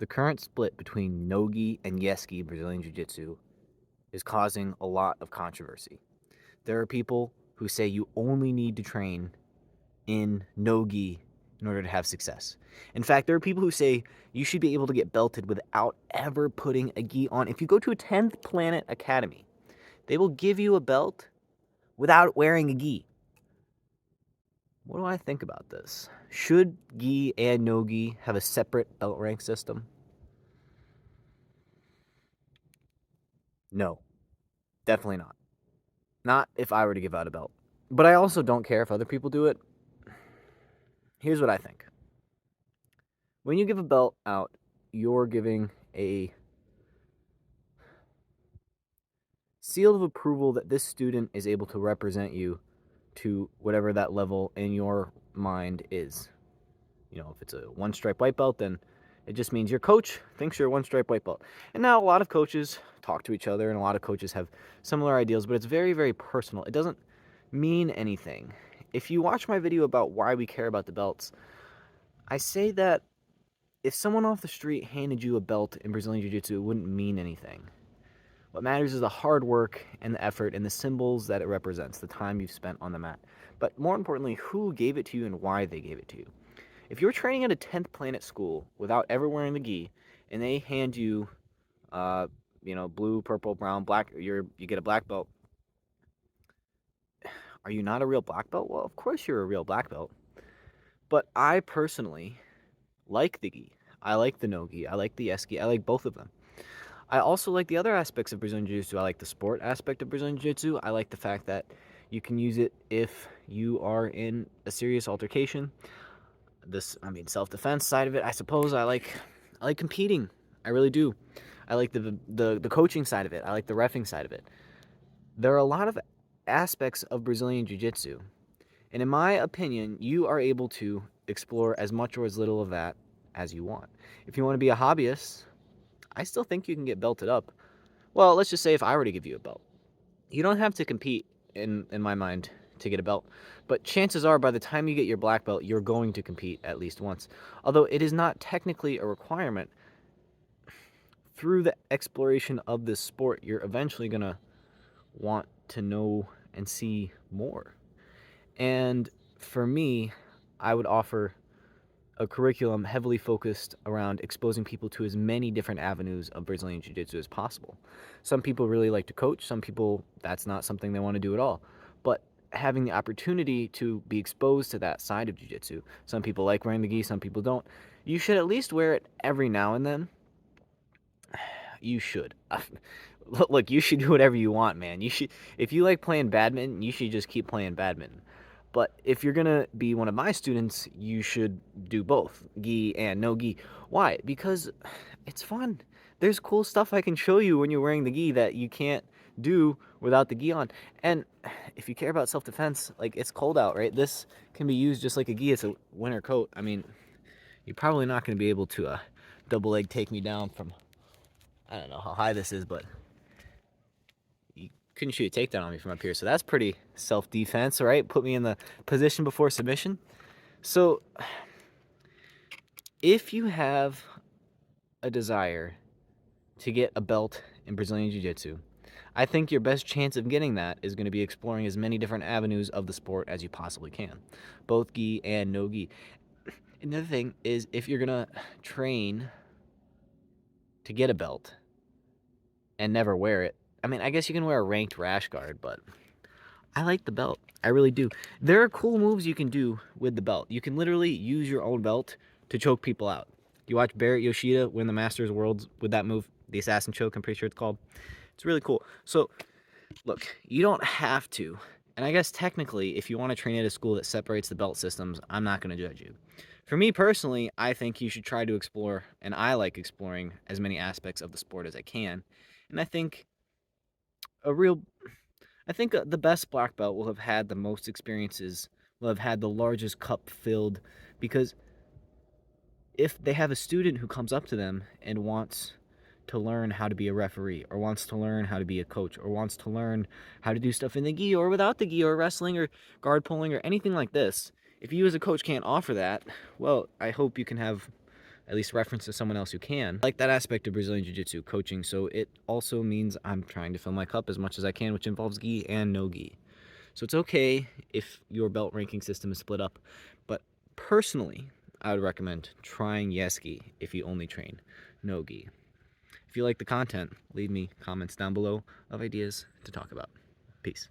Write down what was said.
The current split between nogi and yeski Brazilian Jiu-Jitsu is causing a lot of controversy. There are people who say you only need to train in nogi in order to have success. In fact, there are people who say you should be able to get belted without ever putting a gi on. If you go to a 10th Planet Academy, they will give you a belt without wearing a gi. What do I think about this? Should gi and nogi have a separate belt rank system? No, definitely not. Not if I were to give out a belt. But I also don't care if other people do it. Here's what I think. When you give a belt out, you're giving a seal of approval that this student is able to represent you to whatever that level in your mind is. You know, if it's a one stripe white belt, then it just means your coach thinks you're a one stripe white belt. And now a lot of coaches talk to each other and a lot of coaches have similar ideals, but it's very, very personal. It doesn't mean anything. If you watch my video about why we care about the belts, I say that if someone off the street handed you a belt in Brazilian Jiu-Jitsu, it wouldn't mean anything. What matters is the hard work and the effort and the symbols that it represents, the time you've spent on the mat. But more importantly, who gave it to you and why they gave it to you. If you're training at a 10th Planet school without ever wearing the gi, and they hand you, blue, purple, brown, black, you get a black belt, are you not a real black belt? Well, of course you're a real black belt. But I personally like the gi. I like the no-gi. I like the yes-gi. I like both of them. I also like the other aspects of Brazilian Jiu-Jitsu. I like the sport aspect of Brazilian Jiu-Jitsu. I like the fact that you can use it if you are in a serious altercation. Self-defense side of it, I suppose. I like competing. I really do. I like the coaching side of it. I like the reffing side of it. There are a lot of aspects of Brazilian Jiu-Jitsu, and in my opinion, you are able to explore as much or as little of that as you want. If you want to be a hobbyist, I still think you can get belted up. Well, let's just say if I were to give you a belt, you don't have to compete in my mind to get a belt, but chances are by the time you get your black belt, you're going to compete at least once. Although it is not technically a requirement, through the exploration of this sport, you're eventually going to want to know and see more. And for me, I would offer a curriculum heavily focused around exposing people to as many different avenues of Brazilian Jiu-Jitsu as possible. Some people really like to coach. Some people, that's not something they want to do at all. But having the opportunity to be exposed to that side of Jiu-Jitsu, some people like wearing the gi, some people don't. You should at least wear it every now and then. You should. Look, you should do whatever you want, man. You should, if you like playing badminton, you should just keep playing badminton. But if you're gonna be one of my students, you should do both, gi and no gi. Why? Because it's fun. There's cool stuff I can show you when you're wearing the gi that you can't do without the gi on. And if you care about self-defense, like, it's cold out, right? This can be used just like a gi. It's a winter coat. I mean, you're probably not gonna be able to double leg take me down from, I don't know how high this is, but you couldn't shoot a takedown on me from up here. So that's pretty self-defense, right? Put me in the position before submission. So if you have a desire to get a belt in Brazilian Jiu-Jitsu, I think your best chance of getting that is going to be exploring as many different avenues of the sport as you possibly can, both gi and no gi. Another thing is, if you're going to train to get a belt and never wear it, I mean, I guess you can wear a ranked rash guard, but I like the belt. I really do. There are cool moves you can do with the belt. You can literally use your own belt to choke people out. You watch Barrett Yoshida win the Masters Worlds with that move, the assassin choke, I'm pretty sure it's called. It's really cool. So, look, you don't have to. And I guess technically, if you want to train at a school that separates the belt systems, I'm not going to judge you. For me personally, I think you should try to explore, and I like exploring as many aspects of the sport as I can. And I think a real the best black belt will have had the most experiences, will have had the largest cup filled, because if they have a student who comes up to them and wants to learn how to be a referee, or wants to learn how to be a coach, or wants to learn how to do stuff in the gi or without the gi, or wrestling or guard pulling or anything like this, if you as a coach can't offer that, well, I hope you can have at least reference to someone else who can. I like that aspect of Brazilian Jiu-Jitsu coaching, so it also means I'm trying to fill my cup as much as I can, which involves gi and no gi. So it's okay if your belt ranking system is split up, but personally, I would recommend trying yes gi if you only train no gi. If you like the content, leave me comments down below of ideas to talk about. Peace.